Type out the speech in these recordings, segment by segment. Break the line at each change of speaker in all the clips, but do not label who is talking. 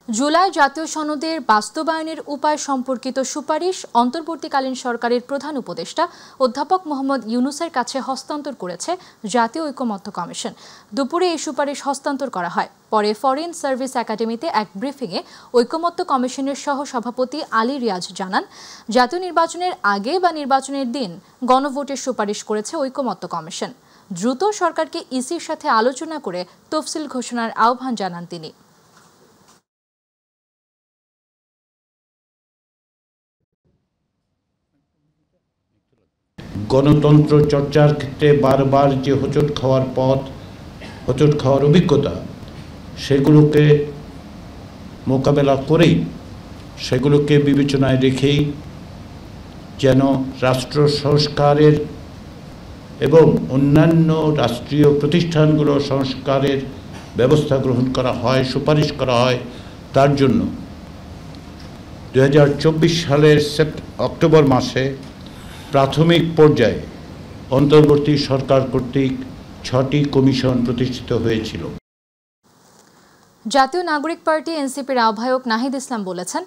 জুলাই জাতীয় সনদের বাস্তবায়নের উপায় সম্পর্কিত সুপারিশ অন্তর্বর্তীকালীন সরকারের প্রধান উপদেষ্টা অধ্যাপক মোহাম্মদ ইউনূসের কাছে হস্তান্তর করেছে জাতীয় ঐকমত্য কমিশন। দুপুরে এই সুপারিশ হস্তান্তর করা হয়। পরে ফরেন সার্ভিস একাডেমিতে এক ব্রিফিংয়ে ঐকমত্য কমিশনের সহ সভাপতি আলী রিয়াজ জানান, জাতীয় নির্বাচনের আগে বা নির্বাচনের দিন গণভোটের সুপারিশ করেছে ঐকমত্য কমিশন। দ্রুত সরকারকে ইসির সাথে আলোচনা করে তফসিল ঘোষণার আহ্বান জানান তিনি।
গণতন্ত্র চর্চার ক্ষেত্রে বারবার যে হোঁচট খাওয়ার অভিজ্ঞতা, সেগুলোকে মোকাবেলা করেই, সেগুলোকে বিবেচনায় রেখেই যেন রাষ্ট্র সংস্কারের এবং অন্যান্য রাষ্ট্রীয় প্রতিষ্ঠানগুলো সংস্কারের ব্যবস্থা গ্রহণ করা হয়, সুপারিশ করা হয়। তার জন্য 2024 সালের অক্টোবর মাসে প্রাথমিক পর্যায়ে অন্তর্বর্তী সরকার কর্তৃক 6টি কমিশন প্রতিষ্ঠিত হয়েছিল।
জাতীয় নাগরিক পার্টি এনসিপির আহ্বায়ক নাহিদ ইসলাম বলেছেন,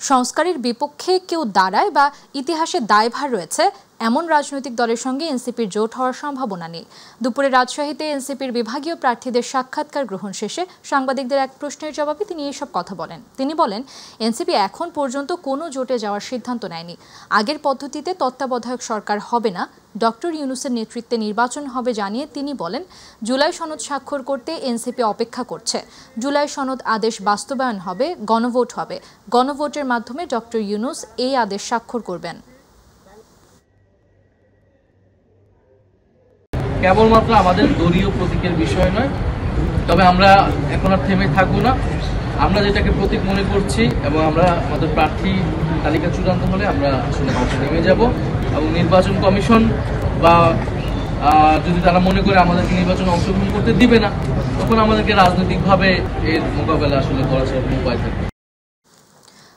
সংস্কারের বিপক্ষে কেউ দাঁড়ায় বা ইতিহাসে দায়ভার রয়েছে এমন রাজনৈতিক দলের সঙ্গে এনসিপির জোট হওয়ার সম্ভাবনা নেই। দুপুরে রাজশাহীতে এনসিপির বিভাগীয় প্রার্থীদের সাক্ষাৎকার গ্রহণ শেষে সাংবাদিকদের এক প্রশ্নের জবাবে তিনি এসব কথা বলেন। তিনি বলেন, এনসিপি এখন পর্যন্ত কোনো জোটে যাওয়ার সিদ্ধান্ত নেয়নি। আগের পদ্ধতিতে তত্ত্বাবধায়ক সরকার হবে না, ডক্টর ইউনূসের নেতৃত্বে নির্বাচন হবে জানিয়ে তিনি বলেন, জুলাই সনদ স্বাক্ষর করতে এনসিপি অপেক্ষা করছে। জুলাই সনদ আদেশ বাস্তবায়ন হবে, গণভোট হবে। গণভোটের মাধ্যমে ডক্টর ইউনূস এই আদেশ স্বাক্ষর করবেন।
কেবলমাত্র আমাদের দলীয় প্রতীকের বিষয় নয়, তবে আমরা এখন আর থেমে থাকবো না। আমরা যেটাকে প্রতীক মনে করছি এবং আমরা আমাদের প্রার্থী তালিকা চূড়ান্ত হলে আমরা আসলে মাঠে নেমে যাব এবং নির্বাচন কমিশন বা যদি তারা মনে করে আমাদেরকে নির্বাচনে অংশগ্রহণ করতে দিবে না, তখন আমাদেরকে রাজনৈতিকভাবে এর মোকাবেলা আসলে করার কোনো উপায় থাকবে।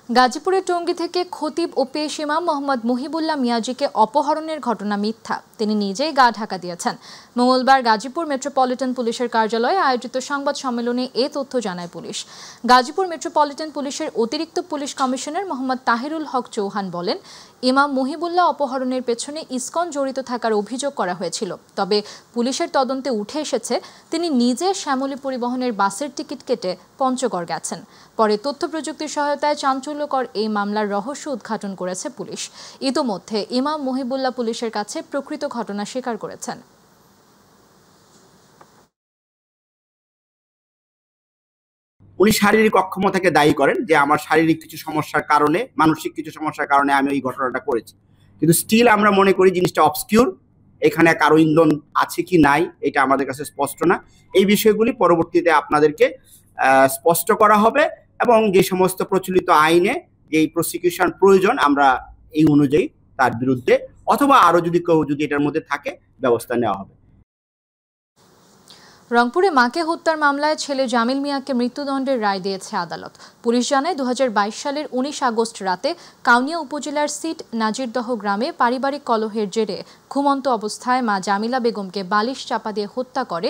গাজীপুরের টঙ্গী থেকে খতিব ও পেশ ইমাম মোহাম্মদ মুহিবুল্লাহ মিয়াজিকে অপহরণের ঘটনা মিথ্যা, তিনি নিজেই গা ঢাকা দিয়েছেন। মঙ্গলবার গাজীপুর মেট্রোপলিটন পুলিশের কার্যালয়ে আয়োজিত সংবাদ সম্মেলনে এ তথ্য জানায় পুলিশ। গাজীপুর মেট্রোপলিটন পুলিশের অতিরিক্ত পুলিশ কমিশনার মোহাম্মদ তাহিরুল হক চৌহান বলেন, ইমাম মুহিবুল্লাহ অপহরণের পেছনে ইসকন জড়িত থাকার অভিযোগ করা হয়েছিল। তবে পুলিশের তদন্তে উঠে এসেছে তিনি নিজে শ্যামলী পরিবহনের বাসের টিকিট কেটে পঞ্চগড় গেছেন। পরে তথ্য প্রযুক্তির সহায়তায় চাঞ্চল্যকর এই মামলার রহস্য উদ্ঘাটন করেছে পুলিশ। ইতোমধ্যে ইমাম মুহিবুল্লাহ পুলিশের কাছে প্রকৃত ঘটনা স্বীকার করেছেন।
উনি শারীরিক অক্ষমতাকে দায়ী করেন যে আমার শারীরিক কিছু সমস্যার কারণে, মানসিক কিছু সমস্যার কারণে আমি এই ঘটনাটা করেছি। কিন্তু স্টিল আমরা মনে করি জিনিসটা অবস্কিউর, এখানে কারো ইন্ধন আছে কি নাই এটা আমাদের কাছে স্পষ্ট না। এই বিষয়গুলি পরবর্তীতে আপনাদেরকে স্পষ্ট করা হবে এবং যে সমস্ত প্রচলিত আইনে যেই প্রসিকিউশন প্রয়োজন আমরা এই অনুযায়ী তার বিরুদ্ধে অথবা আরো যদি কেউ যদি এটার মধ্যে থাকে ব্যবস্থা নেওয়া হবে।
রংপুরে মাকে হত্যার মামলায় ছেলে জামিল মিয়াকে মৃত্যুদণ্ডের রায় দিয়েছে আদালত। পুলিশ জানায় 2022 সালের 19 আগস্ট রাতে কাউনিয়া উপজেলার সিট নাজিরদহ গ্রামে পারিবারিক কলহের জেরে ঘুমন্ত অবস্থায় মা জামিলা বেগমকে বালিশ চাপা দিয়ে হত্যা করে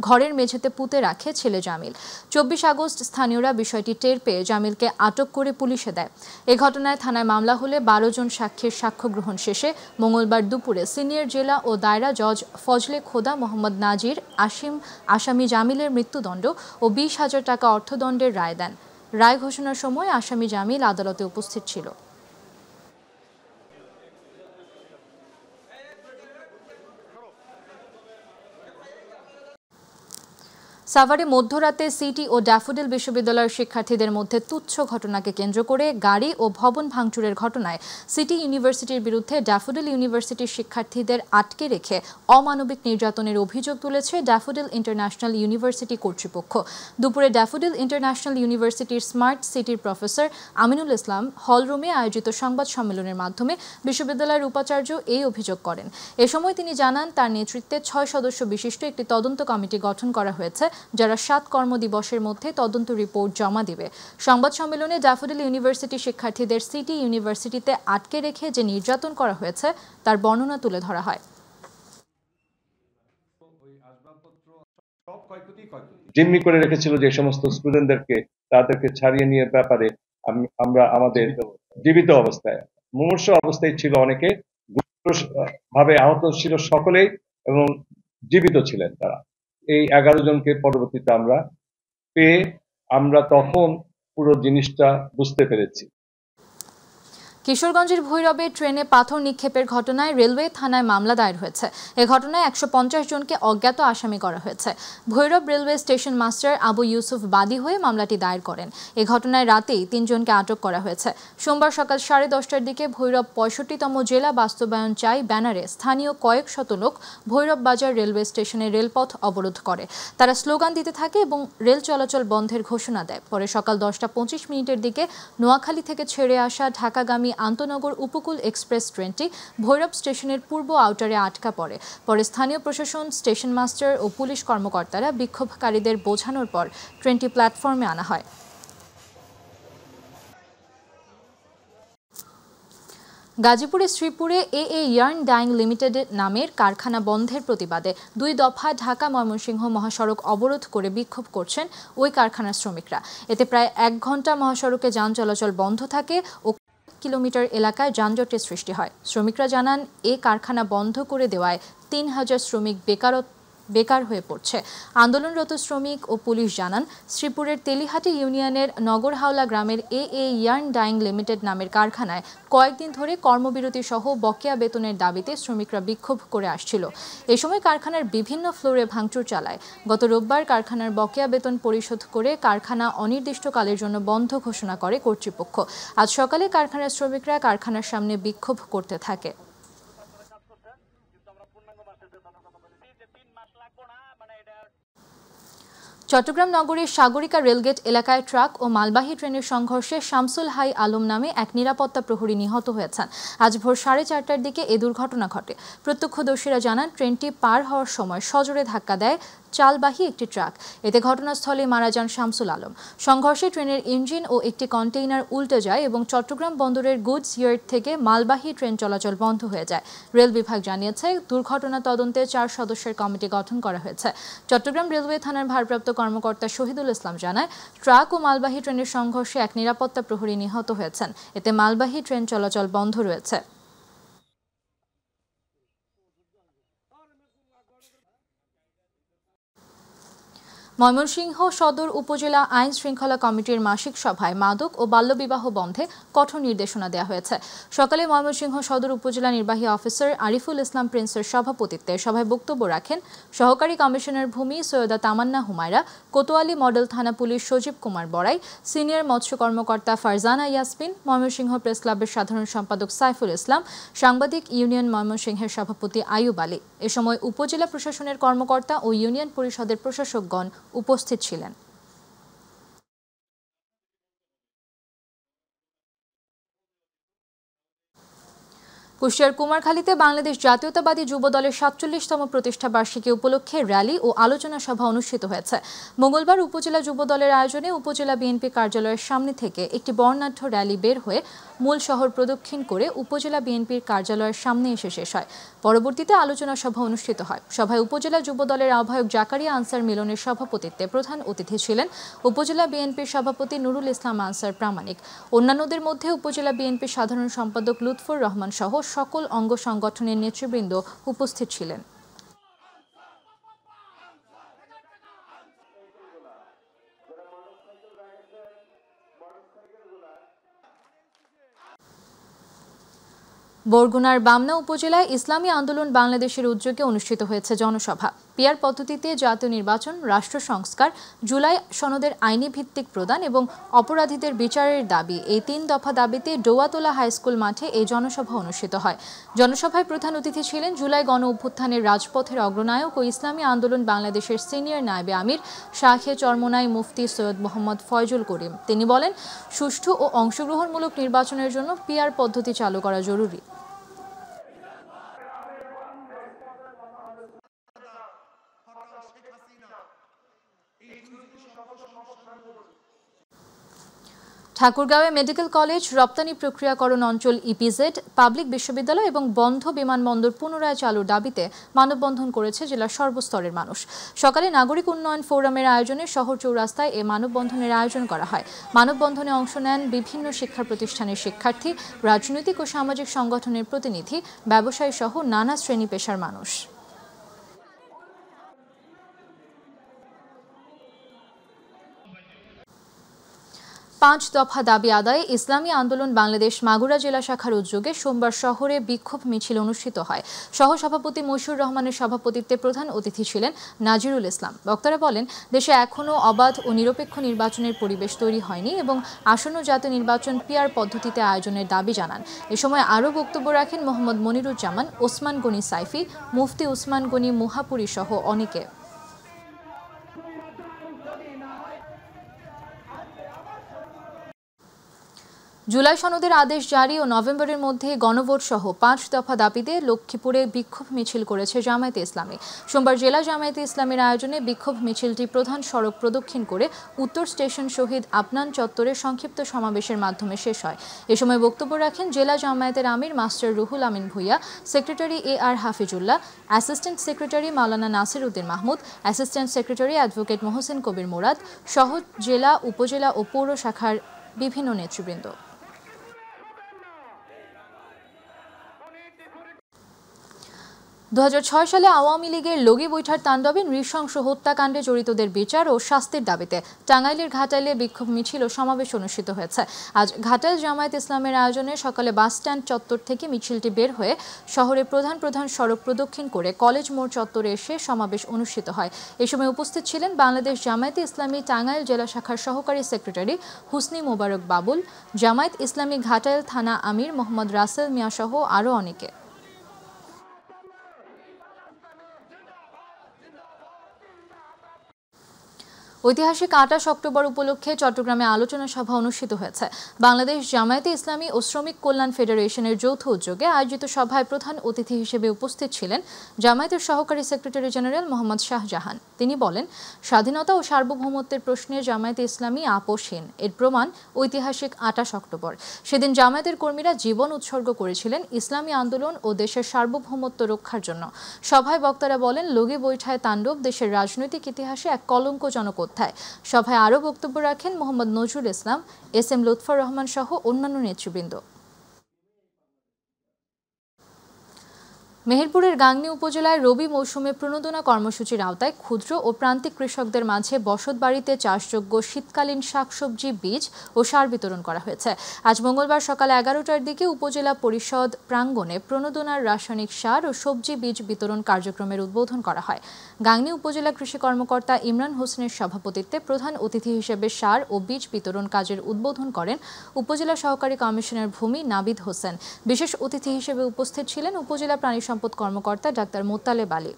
ঘরের মেঝেতে পুঁতে রাখে ছেলে জামিল। 24 আগস্ট স্থানীয়রা বিষয়টি টের পেয়ে জামিলকে আটক করে পুলিশে দেয়। এ ঘটনায় থানায় মামলা হলে 12 জন সাক্ষীর সাক্ষ্য গ্রহণ শেষে মঙ্গলবার দুপুরে সিনিয়র জেলা ও দায়রা জজ ফজলে খোদা মোহাম্মদ নাজির আসামি জামিলের মৃত্যুদণ্ড ও 20,000 টাকা অর্থদণ্ডের রায় দেন। রায় ঘোষণার সময় আসামি জামিল আদালতে উপস্থিত ছিল। সাভারে মধ্যরাতে সিটি ও ড্যাফোডিল বিশ্ববিদ্যালয়ের শিক্ষার্থীদের মধ্যে তুচ্ছ ঘটনাকে কেন্দ্র করে গাড়ি ও ভবন ভাঙচুরের ঘটনায় সিটি ইউনিভার্সিটির বিরুদ্ধে ড্যাফোডিল ইউনিভার্সিটির শিক্ষার্থীদের আটকে রেখে অমানবিক নির্যাতনের অভিযোগ তুলেছে ড্যাফোডিল ইন্টারন্যাশনাল ইউনিভার্সিটি কর্তৃপক্ষ। দুপুরে ড্যাফোডিল ইন্টারন্যাশনাল ইউনিভার্সিটির স্মার্ট সিটির প্রফেসর আমিনুল ইসলাম হলরুমে আয়োজিত সংবাদ সম্মেলনের মাধ্যমে বিশ্ববিদ্যালয়ের উপাচার্য এই অভিযোগ করেন। এ সময় তিনি জানান, তার নেতৃত্বে 6 সদস্য বিশিষ্ট একটি তদন্ত কমিটি গঠন করা হয়েছে, যারা 7 কর্মদিবসের মধ্যে তদন্ত রিপোর্ট জমা দিবে। সংবাদ সম্মেলনে ড্যাফোডিল ইউনিভার্সিটি শিক্ষার্থীদের সিটি ইউনিভার্সিটিতে আটকে রেখে যে নির্যাতন করা হয়েছে তার বর্ণনা তুলে ধরা হয়।
জিম্মি করে রেখেছিল যে সমস্ত স্টুডেন্টদেরকে, তাদেরকে ছাড়িয়ে নিয়ে ব্যাপারে আমরা আমাদের জীবিত অবস্থায়, মুমূর্ষু অবস্থায় ছিল অনেকে, ভাবে আহত ছিল সকলেই এবং জীবিত ছিলেন তারা। এই 11 জনকে পরবর্তীতে আমরা পেয়ে আমরা তখন পুরো জিনিসটা বুঝতে পেরেছি।
কিশোরগঞ্জের ভৈরবে ট্রেনে পাথর নিক্ষেপের ঘটনায় রেলওয়ে থানায় মামলা দায়ের হয়েছে। এ ঘটনায় 150 জনকে অজ্ঞাত আসামি করা হয়েছে। Bhairab railway station master Abu Yusuf বাদী হয়ে মামলাটি দায়ের করেন। এ ঘটনায় রাতেই 3 জনকে আটক করা হয়েছে। সোমবার সকাল 10:30টার দিকে ভৈরব 65তম জেলা বাস্তবায়ন চাই ব্যানারে স্থানীয় কয়েক শত লোক ভৈরব বাজার রেলওয়ে স্টেশনে রেলপথ অবরোধ করে। তারা স্লোগান দিতে থাকে এবং রেল চলাচল বন্ধের ঘোষণা দেয়। পরে সকাল 10:25 দিকে নোয়াখালী থেকে ছেড়ে আসা ঢাকাগামী আন্তনগর উপকূল এক্সপ্রেস ট্রেনটি ভৈরব স্টেশনের পূর্ব আউটারে আটকা পড়ে। পরে স্থানীয় প্রশাসন, স্টেশন মাস্টার ও পুলিশ কর্মকর্তারা বিক্ষোভকারীদের বোঝানোর পর ট্রেনটি প্ল্যাটফর্মে আনা হয়। গাজীপুরের শ্রীপুরে এ ইয়ার্ন ডাইং লিমিটেড নামের কারখানা বন্ধের প্রতিবাদে 2 দফা ঢাকা ময়মনসিংহ মহাসড়ক অবরোধ করে বিক্ষোভ করছেন ওই কারখানার শ্রমিকরা। এতে প্রায় 1 ঘণ্টা মহাসড়কে যান চলাচল বন্ধ থাকে ও কিলোমিটার এলাকায় যানজটের সৃষ্টি হয়। শ্রমিকরা জানান, এই কারখানা বন্ধ করে দেওয়ায় 3000 শ্রমিক বেকার হয়ে পড়ছে। আন্দোলনরত শ্রমিক ও পুলিশ জানান, শ্রীপুরের তেলিহাটি ইউনিয়নের নগরহাওলা গ্রামের এ ইয়ার্ন ডাইং লিমিটেড নামের কারখানায় কয়েকদিন ধরে কর্মবিরতি সহ বকেয়া বেতনের দাবিতে শ্রমিকরা বিক্ষোভ করে আসছিল। এ সময় কারখানার বিভিন্ন ফ্লোরে ভাঙচুর চালায়। গত রোববার কারখানার বকেয়া বেতন পরিশোধ করে কারখানা অনির্দিষ্টকালের জন্য বন্ধ ঘোষণা করে কর্তৃপক্ষ। আজ সকালে কারখানার শ্রমিকরা কারখানার সামনে বিক্ষোভ করতে থাকে। চট্টগ্রাম নগরীর সাগরিকা রেলগেট এলাকায় ট্রাক ও মালবাহী ট্রেনের সংঘর্ষে শামসুল হাই আলম নামে এক নিরাপত্তা প্রহরী নিহত হয়েছেন। আজ ভোর 4:30টার দিকে এ দুর্ঘটনা ঘটে। প্রত্যক্ষদর্শীরা জানান, ট্রেনটি পার হওয়ার সময় সজোরে ধাক্কা দেয় চালবাহী একটি ট্রাক। এতে ঘটনাস্থলে মারা যান শামসুল আলম। সংঘর্ষে ট্রেনের ইঞ্জিন ও একটি কন্টেইনার উল্টে যায় এবং চট্টগ্রাম বন্দরের গুডস ইয়ার্ড থেকে মালবাহী ট্রেন চলাচল বন্ধ হয়ে যায়। রেল বিভাগ জানিয়েছে, দুর্ঘটনা তদন্তে 4 সদস্যের কমিটি গঠন করা হয়েছে। চট্টগ্রাম রেলওয়ে থানার ভারপ্রাপ্ত কর্মকর্তা শহীদুল ইসলাম জানায়, ট্রাক ও মালবাহী ট্রেনের সংঘর্ষে এক নিরাপত্তা প্রহরী নিহত হয়েছেন। এতে মালবাহী ট্রেন চলাচল বন্ধ রয়েছে। ময়মনসিংহ সদর উপজেলা আইন শৃঙ্খলা কমিটির মাসিক সভায় মাদক ও বাল্যবিবাহ বন্ধে কঠোর নির্দেশনা দেওয়া হয়েছে। সকালে ময়মনসিংহ সদর উপজেলা নির্বাহী অফিসার আরিফুল ইসলাম প্রিন্সের সভাপতিত্বে সভায় বক্তব্য রাখেন সহকারী কমিশনার ভূমি সৈয়দা তামান্না হুমায়রা, কোতোয়ালি মডেল থানা পুলিশ সজীব কুমার বড়াই, সিনিয়র মৎস্য কর্মকর্তা ফারজানা ইয়াসমিন, ময়মনসিংহ প্রেস ক্লাবের সাধারণ সম্পাদক সাইফুল ইসলাম, সাংবাদিক ইউনিয়ন ময়মনসিংহের সভাপতি আয়ুব আলী। এ সময় উপজেলা প্রশাসনের কর্মকর্তা ও ইউনিয়ন পরিষদের প্রশাসকগণ উপস্থিত ছিলেন। কুষ্টিয়ার কুমারখালীতে বাংলাদেশ জাতীয়তাবাদী যুব দলের 47তম প্রতিষ্ঠা বার্ষিকী উপলক্ষে র্যালি ও আলোচনা সভা অনুষ্ঠিত হয়েছে। মঙ্গলবার উপজেলা যুব দলের আয়োজনে উপজেলা বিএনপি কার্যালয়ের সামনে থেকে একটি বর্ণাঢ্য র্যালি বের হয়ে মূল শহর প্রদক্ষিণ করে উপজেলা বিএনপির কার্যালয়ের সামনে এসে শেষ হয়। পরবর্তীতে আলোচনা সভা অনুষ্ঠিত হয়। সভায় উপজেলা যুব দলের আহ্বায়ক জাকারিয়া আনসার মিলনের সভাপতিত্বে প্রধান অতিথি ছিলেন উপজেলা বিএনপির সভাপতি নুরুল ইসলাম আনসার প্রামাণিক। অন্যান্যদের মধ্যে উপজেলা বিএনপির সাধারণ সম্পাদক লুৎফর রহমান সহ সকল অঙ্গ সংগঠনের নেতৃবৃন্দ উপস্থিত ছিলেন। বরগুনার বামনা উপজেলায় ইসলামী আন্দোলন বাংলাদেশের উদ্যোগে অনুষ্ঠিত হয়েছে জনসভা। পিআর পদ্ধতিতে জাতীয় নির্বাচন, রাষ্ট্র সংস্কার, জুলাই সনদের আইনি ভিত্তিক প্রদান এবং অপরাধীদের বিচারের দাবি, এই 3 দফা দাবিতে ডোয়াতলা হাইস্কুল মাঠে এই জনসভা অনুষ্ঠিত হয়। জনসভায় প্রধান অতিথি ছিলেন জুলাই গণ অভ্যুত্থানের রাজপথের অগ্রনায়ক ও ইসলামী আন্দোলন বাংলাদেশের সিনিয়র নায়েবে আমির শাহে চরমোনাই মুফতি সৈয়দ মোহাম্মদ ফয়জুল করিম। তিনি বলেন, সুষ্ঠু ও অংশগ্রহণমূলক নির্বাচনের জন্য পিআর পদ্ধতি চালু করা জরুরি। ঠাকুরগাঁওয়ে মেডিকেল কলেজ, রপ্তানি প্রক্রিয়াকরণ অঞ্চল ইপিজেড, পাবলিক বিশ্ববিদ্যালয় এবং বন্ধ বিমানবন্দর পুনরায় চালুর দাবিতে মানববন্ধন করেছে জেলার সর্বস্তরের মানুষ। সকালে নাগরিক উন্নয়ন ফোরামের আয়োজনে শহর চৌরাস্তায় এ মানববন্ধনের আয়োজন করা হয়। মানববন্ধনে অংশ নেন বিভিন্ন শিক্ষা প্রতিষ্ঠানের শিক্ষার্থী, রাজনৈতিক ও সামাজিক সংগঠনের প্রতিনিধি, ব্যবসায়ী সহ নানা শ্রেণী পেশার মানুষ। 5 দফা দাবি আদায়ে ইসলামী আন্দোলন বাংলাদেশ মাগুরা জেলা শাখার উদ্যোগে সোমবার শহরে বিক্ষোভ মিছিল অনুষ্ঠিত হয়। সহসভাপতি মশিউর রহমানের সভাপতিত্বে প্রধান অতিথি ছিলেন নাজিরুল ইসলাম। বক্তারা বলেন, দেশে এখনও অবাধ ও নিরপেক্ষ নির্বাচনের পরিবেশ তৈরি হয়নি এবং আসন্ন জাতীয় নির্বাচন পিআর পদ্ধতিতে আয়োজনের দাবি জানান। এ সময় আরও বক্তব্য রাখেন মোহাম্মদ মনিরুজ্জামান, ওসমান গনি সাইফি, মুফতি উসমান গনি মুহাপুরী সহ অনেকে। জুলাই সনদের আদেশ জারি ও নভেম্বরের মধ্যে গণভোট সহ 5 দফা দাবিতে লক্ষ্মীপুরে বিক্ষোভ মিছিল করেছে জামায়াতে ইসলামী। সোমবার জেলা জামায়াতে ইসলামীর আয়োজনে বিক্ষোভ মিছিলটি প্রধান সড়ক প্রদক্ষিণ করে উত্তর স্টেশন শহীদ আফনান চত্বরে সংক্ষিপ্ত সমাবেশের মাধ্যমে শেষ হয়। এ সময় বক্তব্য রাখেন জেলা জামায়াতের আমির master Ruhul Amin Bhuiyan, secretary AR Hafizullah, assistant secretary Maulana Nasir Uddin Mahmud, assistant secretary advocate Mohsen Kabir Murad সহ জেলা, উপজেলা ও পৌর শাখার বিভিন্ন নেতৃবৃন্দ। 2006 সালে আওয়ামী লীগের লগি বৈঠার তাণ্ডবে নৃশংস হত্যাকাণ্ডে জড়িতদের বিচার ও শাস্তির দাবিতে টাঙ্গাইলের ঘাটাইলে বিক্ষোভ মিছিল ও সমাবেশ অনুষ্ঠিত হয়েছে। আজ ঘাটাইল জামায়াত ইসলামের আয়োজনে সকালে বাসস্ট্যান্ড চত্বর থেকে মিছিলটি বের হয়ে শহরের প্রধান সড়ক প্রদক্ষিণ করে কলেজ মোড় চত্বরে এসে সমাবেশ অনুষ্ঠিত হয়। এ সময় উপস্থিত ছিলেন বাংলাদেশ জামায়াতে ইসলামী টাঙ্গাইল জেলা শাখার সহকারী সেক্রেটারি হুসনি মোবারক বাবুল, জামায়াত ইসলামী ঘাটাইল থানা আমির মোহাম্মদ রাসেল মিয়া সহ আরও অনেকে। ঐতিহাসিক 28 অক্টোবর উপলক্ষে চট্টগ্রামে আলোচনা সভা অনুষ্ঠিত হয়েছে। বাংলাদেশ জামায়াতে ইসলামী ও শ্রমিক কল্যাণ ফেডারেশনের যৌথ উদ্যোগে আয়োজিত সভায় প্রধান অতিথি হিসেবে উপস্থিত ছিলেন জামায়াতের সহকারী সেক্রেটারি জেনারেল মোহাম্মদ শাহজাহান। তিনি বলেন, স্বাধীনতা ও সার্বভৌমত্বের প্রশ্নে জামায়াতে ইসলামী আপোষহীন। এর প্রমাণ ঐতিহাসিক 28 অক্টোবর। সেদিন জামায়াতের কর্মীরা জীবন উৎসর্গ করেছিলেন ইসলামী আন্দোলন ও দেশের সার্বভৌমত্ব রক্ষার জন্য। সভায় বক্তারা বলেন, লগি বৈঠায় তাণ্ডব দেশের রাজনৈতিক ইতিহাসে এক কলঙ্কজনক অধ্যায়। সভায় আরও বক্তব্য রাখেন মোহাম্মদ নজরুল ইসলাম, SM লুৎফর রহমান সহ অন্যান্য নেতৃবৃন্দ। মেহেরপুরের গাংনী উপজেলায় রবি মৌসুমে প্রণোদনা কর্মসূচির আওতায় ক্ষুদ্র ও প্রান্তিক কৃষকদের মাঝে বসতবাড়িতে চাষযোগ্য শীতকালীন শাকসবজি, বীজ ও সার বিতরণ করা হয়েছে। আজ মঙ্গলবার সকাল 11টার দিকে উপজেলা পরিষদ প্রাঙ্গণে প্রণোদনার রাসায়নিক সার ও সবজি বীজ বিতরণ কার্যক্রমের উদ্বোধন করা হয়। গাংনী উপজেলা কৃষি কর্মকর্তা ইমরান হোসেনের সভাপতিত্বে প্রধান অতিথি হিসেবে সার ও বীজ বিতরণ কাজের উদ্বোধন করেন উপজেলা সহকারী কমিশনার ভূমি নাবিদ হোসেন। বিশেষ অতিথি হিসেবে উপস্থিত ছিলেন উপজেলা প্রাণী সম্পদ কর্মকর্তা ডাক্তার মোত্তালেব আলী।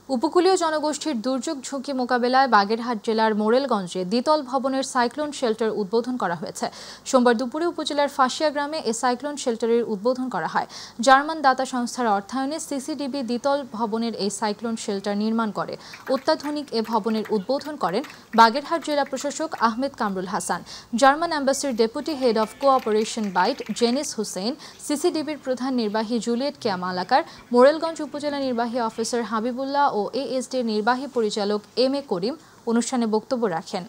উপকূলীয় জনগোষ্ঠীর দুর্যোগ ঝুঁকি মোকাবেলায় বাগেরহাট জেলার মোরেলগঞ্জে দ্বিতল ভবনের সাইক্লোন শেল্টার উদ্বোধন করা হয়েছে। সোমবার দুপুরে উপজেলার ফাঁসিয়া গ্রামে এ সাইক্লোন শেল্টারের উদ্বোধন করা হয়। জার্মান দাতা সংস্থার অর্থায়নে CCDB দ্বিতল ভবনের এই সাইক্লোন শেল্টার নির্মাণ করে। অত্যাধুনিক এ ভবনের উদ্বোধন করেন বাগেরহাট জেলা প্রশাসক আহমেদ কামরুল হাসান। জার্মান অ্যাম্বাসির deputy head of cooperation bite Janis Hussain, CCDBর প্রধান নির্বাহী জুলিয়েট কেয়া মালাকার, মোরেলগঞ্জ উপজেলা নির্বাহী অফিসার হাবিবুল্লাহ ও ASD নির্বাহী পরিচালক MA করিম অনুষ্ঠানে বক্তব্য রাখেন।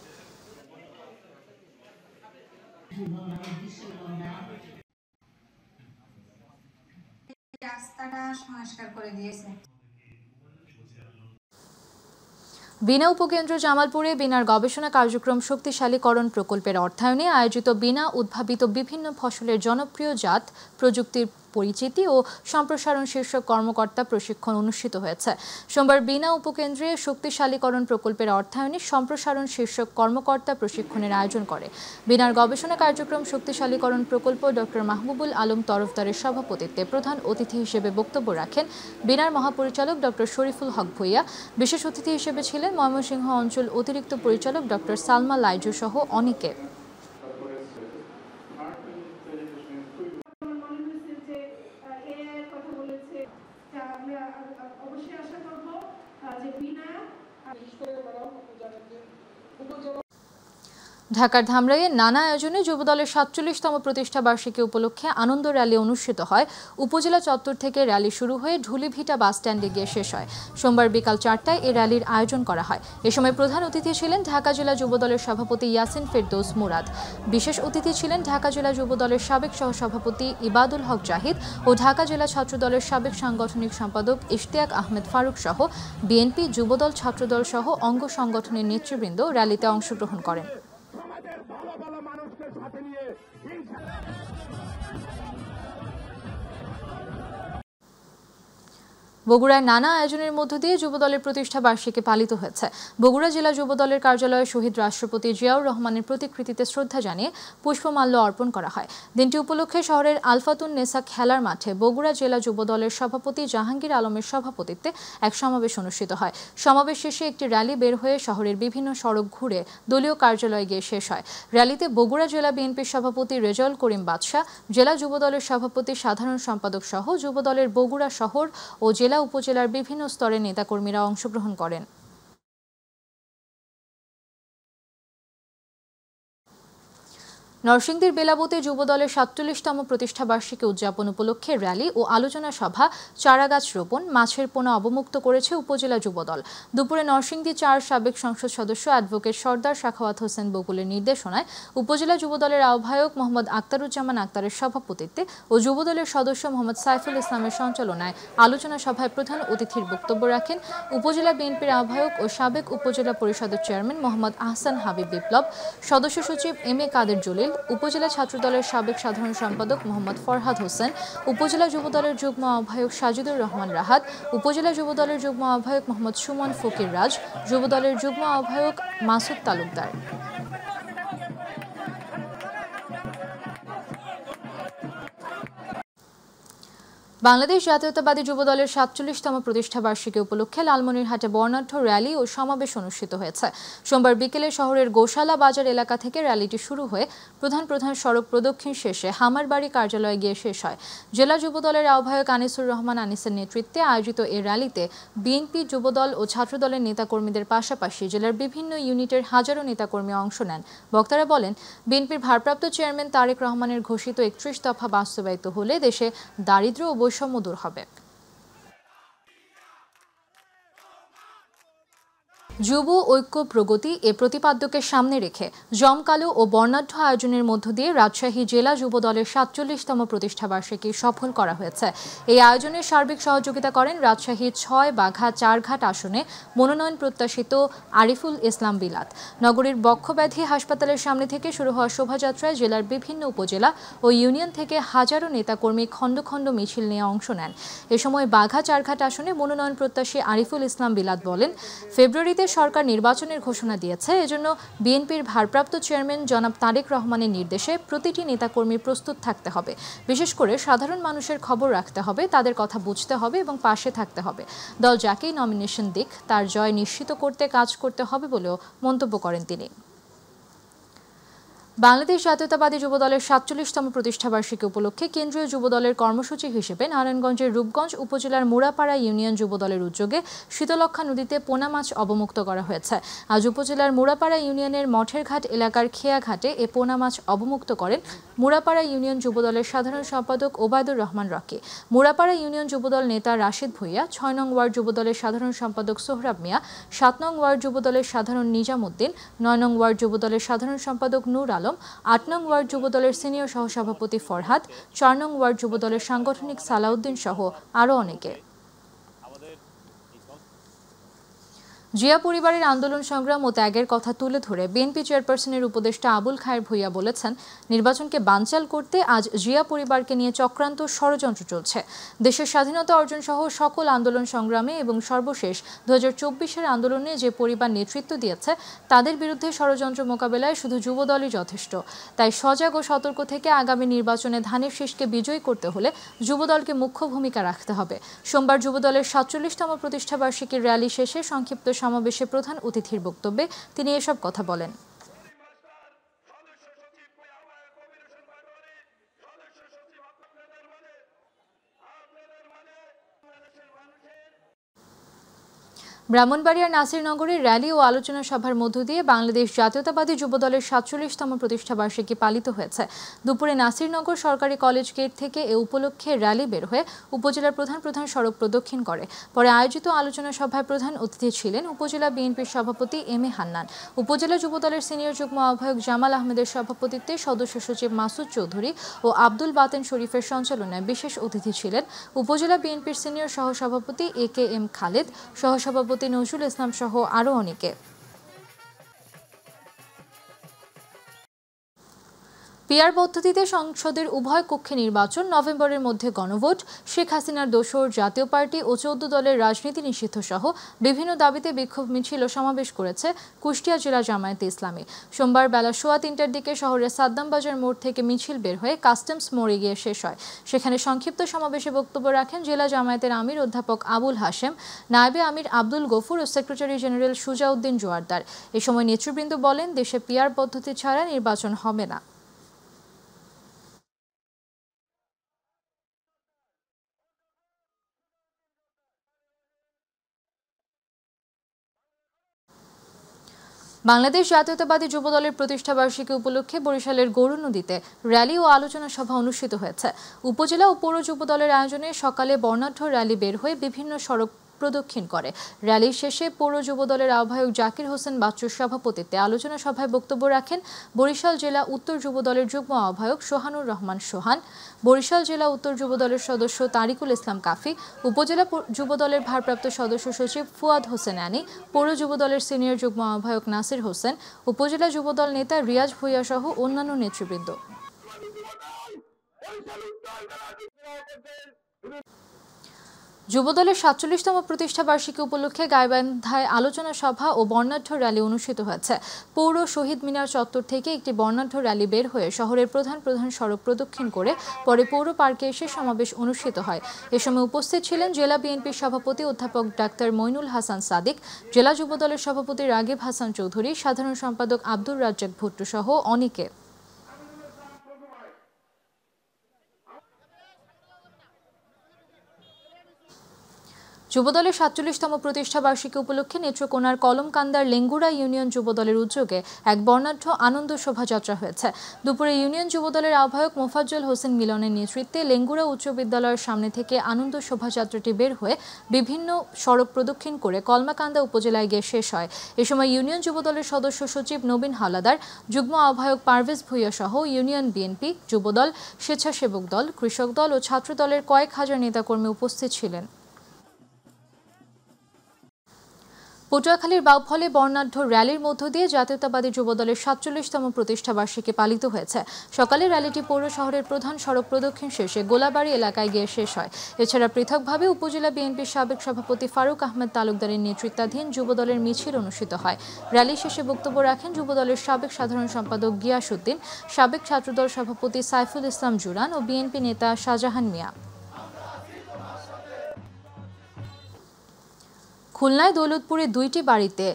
বিনা উপকেন্দ্র জামালপুরে বিনার গবেষণা কার্যক্রম শক্তিশালীকরণ প্রকল্পের অর্থায়নে আয়োজিত বিনা উদ্ভাবিত বিভিন্ন ফসলের জনপ্রিয় জাত প্রযুক্তির পরিচিতি ও সম্প্রসারণ শীর্ষক কর্মকর্তা প্রশিক্ষণ অনুষ্ঠিত হয়েছে। সোমবার বিনা উপকেন্দ্রে শক্তিশালীকরণ প্রকল্পের অর্থায়নে সম্প্রসারণ শীর্ষক কর্মকর্তা প্রশিক্ষণের আয়োজন করে। বিনার গবেষণা কার্যক্রম শক্তিশালীকরণ প্রকল্প ডক্টর মাহবুবুল আলম তরফদারের সভাপতিত্বে প্রধান অতিথি হিসেবে বক্তব্য রাখেন বিনার মহাপরিচালক ডক্টর শরীফুল হক ভূঁইয়া। বিশেষ অতিথি হিসেবে ছিলেন ময়মনসিংহ অঞ্চল অতিরিক্ত পরিচালক ডক্টর সালমা লাইজু সহ অনেকে। অবশ্যই ঢাকার ধামরাইয়ে নানা আয়োজনে যুবদলের ৪৭তম প্রতিষ্ঠা বার্ষিকী উপলক্ষে আনন্দ র্যালি অনুষ্ঠিত হয়। উপজেলা চত্বর থেকে র্যালি শুরু হয়ে ঢুলিভিটা বাস স্ট্যান্ডে গিয়ে শেষ হয়। সোমবার বিকাল ৪টায় এই র্যালির আয়োজন করা হয়। এ সময় প্রধান অতিথি ছিলেন ঢাকা জেলা যুবদলের সভাপতি ইয়াসিন ফেরদৌস মুরাদ। বিশেষ অতিথি ছিলেন ঢাকা জেলা যুবদলের সাবেক সহসভাপতি ইবাদুল হক জাহিদ ও ঢাকা জেলা ছাত্রদলের সাবেক সাংগঠনিক সম্পাদক ইশতিয়াক আহমেদ ফারুক সহ বিএনপি, যুবদল, ছাত্রদল সহ অঙ্গ সংগঠনের নেতৃবৃন্দ র্যালিতে অংশগ্রহণ করেন। বগুড়ায় নানা আয়োজনের মধ্য দিয়ে যুবদলের প্রতিষ্ঠা বার্ষিকী পালিত হয়েছে। বগুড়া জেলা যুবদলের কার্যালয়ে শহীদ রাষ্ট্রপতি জিয়াউর রহমানের প্রতিকৃতিতে শ্রদ্ধা জানিয়ে পুষ্পমাল্য অর্পণ করা হয়। দিনটি উপলক্ষে শহরের আলফাতুন নেসা খেলার মাঠে বগুড়া জেলা যুবদলের সভাপতি জাহাঙ্গীর আলমের সভাপতিত্বে এক সমাবেশ অনুষ্ঠিত হয়। সমাবেশ শেষে একটি র্যালি বের হয়ে শহরের বিভিন্ন সড়ক ঘুরে দলীয় কার্যালয়ে গিয়ে শেষ হয়। র্যালিতে বগুড়া জেলা বিএনপির সভাপতি রেজাউল করিম বাদশাহ, জেলা যুবদলের সভাপতি, সাধারণ সম্পাদক সহ যুবদলের বগুড়া শহর ও জেলা উপজেলার বিভিন্ন স্তরের নেতাকর্মীরা অংশগ্রহণ করেন। নরসিংদীর বেলাবতে যুবদলের ৪৭তম প্রতিষ্ঠা বার্ষিকী উদযাপন উপলক্ষে র্যালি ও আলোচনা সভা, চারাগাছ রোপণ, মাছের পোনা অবমুক্ত করেছে উপজেলা যুবদল। দুপুরে নরসিংদী ৪ সাবেক সংসদ সদস্য অ্যাডভোকেট সর্দার সাখাওয়াত হোসেন বকুলের নির্দেশনায় উপজেলা যুবদলের আহ্বায়ক মোহাম্মদ আক্তারুজ্জামান আক্তারের সভাপতিত্বে ও যুবদলের সদস্য মোহাম্মদ সাইফুল ইসলামের সঞ্চালনায় আলোচনা সভায় প্রধান অতিথির বক্তব্য রাখেন উপজেলা বিএনপির আহ্বায়ক ও সাবেক উপজেলা পরিষদের চেয়ারম্যান মোহাম্মদ আহসান হাবিব বিপ্লব, সদস্য সচিব এম এ কাদের জলিল, উপজেলা ছাত্রদলের সাবেক সাধারণ সম্পাদক মোহাম্মদ ফরহাদ হোসেন, উপজেলা যুবদলের যুগ্ম আহ্বায়ক সাজিদুর রহমান রাহাত, উপজেলা যুবদলের যুগ্ম আহ্বায়ক মোহাম্মদ সুমন ফকির রাজ, যুবদলের যুগ্ম আহ্বায়ক মাসুদ তালুকদার। বাংলাদেশ জাতীয়তাবাদী যুবদলের ৪৭তম প্রতিষ্ঠা বার্ষিকী উপলক্ষে লালমনিরহাটে বর্ণাঢ্য র্যালি ও সমাবেশ অনুষ্ঠিত হয়েছে। সোমবার বিকেলে শহরের গোশালা বাজার এলাকা থেকে র্যালিটি শুরু হয়ে প্রধান প্রধান সড়ক প্রদক্ষিণ শেষে হামারবাড়ি কার্যালয়ে গিয়ে শেষ হয়। জেলা যুবদলের আহ্বায়ক আনিসুর রহমান আনিসের নেতৃত্বে আয়োজিত এই র্যালিতে বিএনপি, যুবদল ও ছাত্রদলের নেতাকর্মীদের পাশাপাশি জেলার বিভিন্ন ইউনিটের হাজারো নেতাকর্মী অংশ নেন। বক্তারা বলেন, বিএনপির ভারপ্রাপ্ত চেয়ারম্যান তারেক রহমানের ঘোষিত ৩১ দফা বাস্তবায়িত হলে দেশে দারিদ্র্য ও বৈষম্য দূর হবে। যুব ঐক্য প্রগতি এ প্রতিপাদ্যকে সামনে রেখে জমকালো ও বর্ণাঢ্য আয়োজনের মধ্য দিয়ে রাজশাহী জেলা যুবদলের ৪৭তম প্রতিষ্ঠা বার্ষিকী সফল করা হয়েছে। এই আয়োজনে সার্বিক সহযোগিতা করেন রাজশাহী ৬ বাঘা ৪ ঘাট আসনে মনোনয়ন প্রত্যাশিত আরিফুল ইসলাম বিলাত। নগরীর বক্ষব্যাধি হাসপাতালের সামনে থেকে শুরু হওয়া শোভাযাত্রায় জেলার বিভিন্ন উপজেলা ও ইউনিয়ন থেকে হাজারো নেতাকর্মী খণ্ড খণ্ড মিছিল নিয়ে অংশ নেন। এ সময় বাঘা ৪ ঘাট আসনে মনোনয়ন প্রত্যাশী আরিফুল ইসলাম বিলাত বলেন, ফেব্রুয়ারিতে সরকার নির্বাচনের ঘোষণা দিয়েছে, এজন্য বিএনপির ভারপ্রাপ্ত চেয়ারম্যান জনাব তারেক রহমানের নির্দেশে প্রতিটি নেতাকর্মী প্রস্তুত থাকতে হবে। বিশেষ করে সাধারণ মানুষের খবর রাখতে হবে, তাদের কথা বুঝতে হবে এবং পাশে থাকতে হবে। দল যাকেই নমিনেশন দিক তার জয় নিশ্চিত করতে কাজ করতে হবে বলেও মন্তব্য করেন তিনি। বাংলাদেশ জাতীয়তাবাদী যুবদলের ৪৭তম প্রতিষ্ঠা বার্ষিকী উপলক্ষে কেন্দ্রীয় যুবদলের কর্মসূচি হিসেবে নারায়ণগঞ্জের রূপগঞ্জ উপজেলার মুড়াপাড়া ইউনিয়ন যুবদলের উদ্যোগে শীতলক্ষ্যা নদীতে পোনা মাছ অবমুক্ত করা হয়েছে। আজ উপজেলার মুড়াপাড়া ইউনিয়নের মঠের ঘাট এলাকার খেয়া ঘাটে এ পোনা মাছ অবমুক্ত করেন মুড়াপাড়া ইউনিয়ন যুবদলের সাধারণ সম্পাদক ওবায়দুর রহমান রকি, মুড়াপাড়া ইউনিয়ন যুবদল নেতা রাশিদ ভুইয়া, ৬ নং ওয়ার্ড যুবদলের সাধারণ সম্পাদক সোহরাব মিয়া, ৭ নং ওয়ার্ড যুবদলের সাধারণ নিজাম উদ্দিন, ৯ নং ওয়ার্ড যুবদলের সাধারণ সম্পাদক নূর আলম, ৮ নং ওয়ার্ড যুবদলের সিনিয়র সহসভাপতি ফরহাদ, ৪ নং ওয়ার্ড যুবদলের সাংগঠনিক সালাউদ্দিন সহ আরও অনেকে। জিয়া পরিবারের আন্দোলন সংগ্রাম ও ত্যাগের কথা তুলে ধরে বিএনপি চেয়ারপারসনের উপদেষ্টা আবুল খায়ের ভূঁইয়া বলেছেন, নির্বাচনকে বানচাল করতে আজ জিয়া পরিবারকে নিয়ে চক্রান্ত ষড়যন্ত্র চলছে। দেশের স্বাধীনতা অর্জন সহ সকল আন্দোলন সংগ্রামে এবং সর্বশেষ ২০২৪-এর আন্দোলনে যে পরিবার নেতৃত্ব দিয়েছে তাদের বিরুদ্ধে ষড়যন্ত্র মোকাবেলায় শুধু যুবদলই যথেষ্ট। তাই সজাগ ও সতর্ক থেকে আগামী নির্বাচনে ধানের শীষকে বিজয়ী করতে হলে যুবদলকে মুখ্য ভূমিকা রাখতে হবে। সোমবার যুবদলের ৪৭তম প্রতিষ্ঠা বার্ষিকীর র্যালি শেষে সংক্ষিপ্ত সমাবেশে প্রধান অতিথির বক্তব্যে তিনি এসব কথা বলেন। ব্রাহ্মণবাড়িয়ার নাসিরনগরে র্যালি ও আলোচনা সভার মধ্য দিয়ে বাংলাদেশ জাতীয়তাবাদী যুবদলের ৪৭তম প্রতিষ্ঠাবার্ষিকী পালিত হয়েছে। দুপুরে নাসিরনগর সরকারি কলেজ গেট থেকে এ উপলক্ষে র্যালি বের হয়ে উপজেলার প্রধান প্রধান সড়ক প্রদক্ষিণ করে। পরে আয়োজিত আলোচনা সভায় প্রধান অতিথি ছিলেন উপজেলা বিএনপির সভাপতি এম এ হান্নান। উপজেলা যুবদলের সিনিয়র যুগ্ম আহ্বায়ক জামাল আহমেদের সভাপতিত্বে সদস্য সচিব মাসুদ চৌধুরী ও আব্দুল বাতেন শরীফের সঞ্চালনায় বিশেষ অতিথি ছিলেন উপজেলা বিএনপির সিনিয়র সহসভাপতি এ কে এম খালেদ, সহসভাপতি নজরুল ইসলাম সহ আরো অনেকে। পিআর পদ্ধতিতে সংসদের উভয় কক্ষে নির্বাচন, নভেম্বরের মধ্যে গণভোট, শেখ হাসিনার দোসর জাতীয় পার্টি ও 14 দলের রাজনীতি নিষিদ্ধ সহ বিভিন্ন দাবিতে বিক্ষোভ মিছিল ও সমাবেশ করেছে কুষ্টিয়া জেলা জামায়াতে ইসলামী। সোমবার বেলা 3:15টার দিকে শহরের সাদ্দাম বাজার মোড় থেকে মিছিল বের হয়ে কাস্টমস মোড়ে গিয়ে শেষ হয়। সেখানে সংক্ষিপ্ত সমাবেশে বক্তব্য রাখেন জেলা জামায়াতের আমির অধ্যাপক আবুল হাশেম, নায়েবে আমির আব্দুল গফুর ও সেক্রেটারি জেনারেল সুজাউদ্দিন জোয়ারদার। এ সময় নেতৃবৃন্দ বলেন, দেশে পিআর পদ্ধতি ছাড়া নির্বাচন হবে না। বাংলাদেশ জাতীয়তাবাদী যুবদলের প্রতিষ্ঠাবার্ষিকী উপলক্ষে বরিশালের গরু নদীতে র্যালি ও আলোচনা সভা অনুষ্ঠিত হয়েছে। উপজেলা ও পৌর যুবদলের আয়োজনে সকালে বর্ণাঢ্য র্যালি বের হয়ে বিভিন্ন সড়ক প্রদক্ষিণ করে। র্যালি শেষে পৌর যুবদলের আহ্বায়ক জাকির হোসেন বাচ্চুর সভাপতিত্বে আলোচনা সভায় বক্তব্য রাখেন বরিশাল জেলা উত্তর যুবদলের যুগ্ম আহ্বায়ক সোহানুর রহমান সোহান, বরিশাল জেলা উত্তর যুবদলের সদস্য তারিকুল ইসলাম কাফি, উপজেলা যুবদলের ভারপ্রাপ্ত সদস্য সচিব ফুয়াদ হোসেন আনি, পৌর যুবদলের সিনিয়র যুগ্ম আহ্বায়ক নাসির হোসেন, উপজেলা যুবদল নেতা রিয়াজ ভুইয়া সহ অন্যান্য নেতৃবৃন্দ। যুবদলের ৪৭তম প্রতিষ্ঠাবার্ষিকী উপলক্ষে গাইবান্ধায় আলোচনা সভা ও বর্ণাঢ্য র্যালি অনুষ্ঠিত হয়েছে। পৌর শহীদ মিনার চত্বর থেকে একটি বর্ণাঢ্য র্যালি বের হয়ে শহরের প্রধান প্রধান সড়ক প্রদক্ষিণ করে পরে পৌর পার্কে এসে সমাবেশ অনুষ্ঠিত হয়। এ সময় উপস্থিত ছিলেন জেলা বিএনপির সভাপতি অধ্যাপক ডাক্তার মইনুল হাসান সাদিক, জেলা যুবদলের সভাপতি রাগিব হাসান চৌধুরী, সাধারণ সম্পাদক আব্দুর রাজ্জাক ভুট্টু সহ অনেকে। যুবদলের ৪৭তম প্রতিষ্ঠাবার্ষিকী উপলক্ষে নেত্রকোনার কলমকান্দার লেঙ্গুড়া ইউনিয়ন যুবদলের উদ্যোগে এক বর্ণাঢ্য আনন্দ শোভাযাত্রা হয়েছে। দুপুরে ইউনিয়ন যুবদলের আহ্বায়ক মোফাজ্জল হোসেন মিলনের নেতৃত্বে লেঙ্গুড়া উচ্চ বিদ্যালয়ের সামনে থেকে আনন্দ শোভাযাত্রাটি বের হয়ে বিভিন্ন সড়ক প্রদক্ষিণ করে কলমাকান্দা উপজেলায় গিয়ে শেষ হয়। এ সময় ইউনিয়ন যুবদলের সদস্য সচিব নবীন হাওলাদার, যুগ্ম আহ্বায়ক পারভেজ ভুইয়া সহ ইউনিয়ন বিএনপি, যুবদল, স্বেচ্ছাসেবক দল, কৃষক দল ও ছাত্র দলের কয়েক হাজার নেতাকর্মী উপস্থিত ছিলেন। পটুয়াখালীর বাউফলে বর্ণাঢ্য র্যালির মধ্য দিয়ে জাতীয়তাবাদী যুবদলের ৪৭তম প্রতিষ্ঠাবার্ষিকী পালিত হয়েছে। সকালে র্যালিটি পৌর শহরের প্রধান সড়ক প্রদক্ষিণ শেষে গোলাবাড়ি এলাকায় গিয়ে শেষ হয়। এছাড়া পৃথকভাবে উপজেলা বিএনপির সাবেক সভাপতি ফারুক আহমেদ তালুকদারের নেতৃত্বাধীন যুবদলের মিছিল অনুষ্ঠিত হয়। র্যালি শেষে বক্তব্য রাখেন যুবদলের সাবেক সাধারণ সম্পাদক গিয়াসউদ্দিন, সাবেক ছাত্রদল সভাপতি সাইফুল ইসলাম জুরান ও বিএনপি নেতা শাহজাহান মিয়া। খুলনায় দৌলতপুরে 2টি বাড়িতে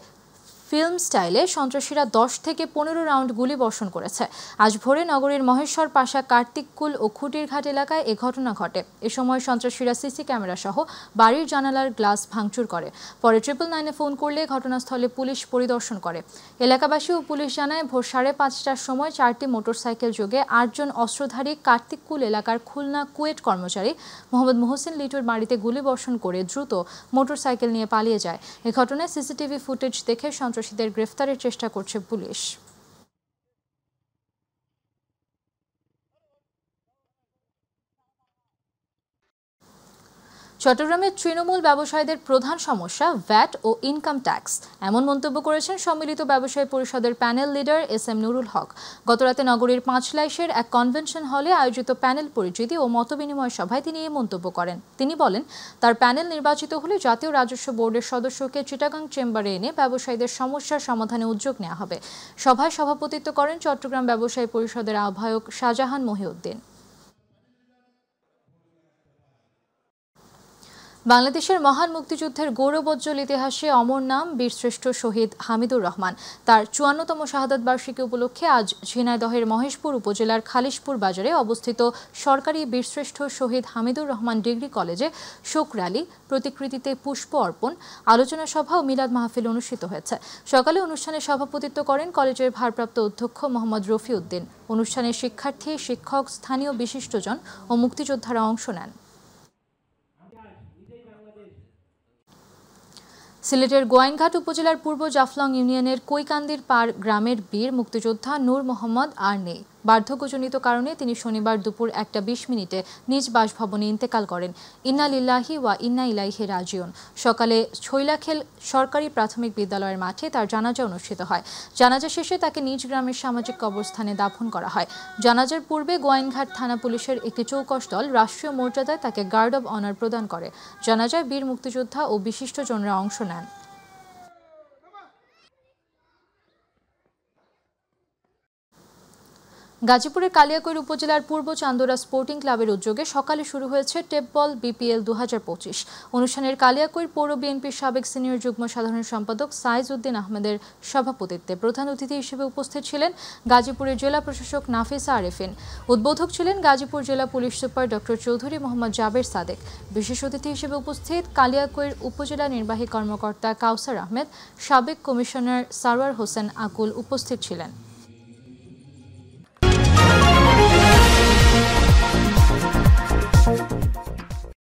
ফিল্ম স্টাইলে সন্ত্রাসীরা 10 থেকে 15 রাউন্ড গুলি বর্ষণ করেছে। আজ ভোরে নগরীর মহেশ্বর পাশা কার্তিককুল ও খুঁটিরঘাট এলাকায় এ ঘটনা ঘটে। এ সময় সন্ত্রাসীরা সিসি ক্যামেরা সহ বাড়ির জানালার গ্লাস ভাঙচুর করে। পরে 999-এ ফোন করলে ঘটনাস্থলে পুলিশ পরিদর্শন করে। এলাকাবাসী ও পুলিশ জানায় ভোর 5:30টার সময় 4টি মোটরসাইকেল যোগে 8 জন অস্ত্রধারী কার্তিককুল এলাকার খুলনা কুয়েট কর্মচারী মোহাম্মদ মোহসিন লিটুর বাড়িতে গুলি বর্ষণ করে দ্রুত মোটরসাইকেল নিয়ে পালিয়ে যায়। এ ঘটনায় সিসিটিভি ফুটেজ দেখে সন্ত্রাসীদের গ্রেফতারের চেষ্টা করছে পুলিশ। চট্টগ্রামের তৃণমূল ব্যবসায়ীদের প্রধান সমস্যা ভ্যাট ও ইনকাম ট্যাক্স, এমন মন্তব্য করেছেন সম্মিলিত ব্যবসায়ী পরিষদের প্যানেল লিডার SM নুরুল হক। গতরাতে নগরীর পাঁচলাইশের এক কনভেনশন হলে আয়োজিত প্যানেল পরিচিতি ও মতবিনিময় সভায় তিনি এই মন্তব্য করেন। তিনি বলেন, তার প্যানেল নির্বাচিত হলে জাতীয় রাজস্ব বোর্ডের সদস্যকে চিটাগাং চেম্বারে এনে ব্যবসায়ীদের সমস্যার সমাধানে উদ্যোগ নেওয়া হবে। সভায় সভাপতিত্ব করেন চট্টগ্রাম ব্যবসায়ী পরিষদের আহ্বায়ক শাহজাহান মহিউদ্দিন। বাংলাদেশের মহান মুক্তিযুদ্ধের গৌরবোজ্জ্বল ইতিহাসে অমর নাম বীরশ্রেষ্ঠ শহীদ হামিদুর রহমান। তার ৫৪তম শাহাদাত বার্ষিকী উপলক্ষে আজ ঝিনাইদহের মহেশপুর উপজেলার খালিশপুর বাজারে অবস্থিত সরকারি বীরশ্রেষ্ঠ শহীদ হামিদুর রহমান ডিগ্রি কলেজে শোক র্যালি, প্রতিকৃতিতে পুষ্প অর্পণ, আলোচনা সভা ও মিলাদ মাহফিল অনুষ্ঠিত হয়েছে। সকালে অনুষ্ঠানে সভাপতিত্ব করেন কলেজের ভারপ্রাপ্ত অধ্যক্ষ মোহাম্মদ রফি উদ্দিন। অনুষ্ঠানে শিক্ষার্থী, শিক্ষক, স্থানীয় বিশিষ্টজন ও মুক্তিযোদ্ধারা অংশ নেন। সিলেটের গোয়াইনঘাট উপজেলার পূর্ব জাফলং ইউনিয়নের কৈকান্দির পাড় গ্রামের বীর মুক্তিযোদ্ধা নূর মোহাম্মদ আর নেই। বার্ধক্যজনিত কারণে তিনি শনিবার দুপুর ১টা ২০ মিনিটে নিজ বাসভবনে ইন্তেকাল করেন। ইন্না লিল্লাহি ওয়া ইন্না ইলাইহি রাজিউন। সকালে ছৈলাখেল সরকারি প্রাথমিক বিদ্যালয়ের মাঠে তার জানাজা অনুষ্ঠিত হয়। জানাজা শেষে তাকে নিজ গ্রামের সামাজিক কবরস্থানে দাফন করা হয়। জানাজার পূর্বে গোয়াইনঘাট থানা পুলিশের একটি চৌকস দল রাষ্ট্রীয় মর্যাদায় তাকে গার্ড অব অনার প্রদান করে। জানাজায় বীর মুক্তিযোদ্ধা ও বিশিষ্টজনরা অংশ নেন। গাজীপুরের কালিয়াকৈর উপজেলার পূর্ব চান্দোরা স্পোর্টিং ক্লাবের উদ্যোগে সকালে শুরু হয়েছে টেপবল বিপিএল ২০২৫ অনুষ্ঠানের কালিয়াকৈর পৌর বিএনপির সাবেক সিনিয়র যুগ্ম সাধারণ সম্পাদক সাইজ উদ্দিন আহমেদের সভাপতিত্বে প্রধান অতিথি হিসেবে উপস্থিত ছিলেন গাজীপুরের জেলা প্রশাসক নাফিসা আরেফিন। উদ্বোধক ছিলেন গাজীপুর জেলা police super doctor Chowdhury Mohammad Jaber Sadek. বিশেষ অতিথি হিসেবে উপস্থিত কালিয়াকৈর উপজেলা নির্বাহী কর্মকর্তা কাউসার আহমেদ, সাবেক কমিশনার সারওয়ার হোসেন আকুল উপস্থিত ছিলেন।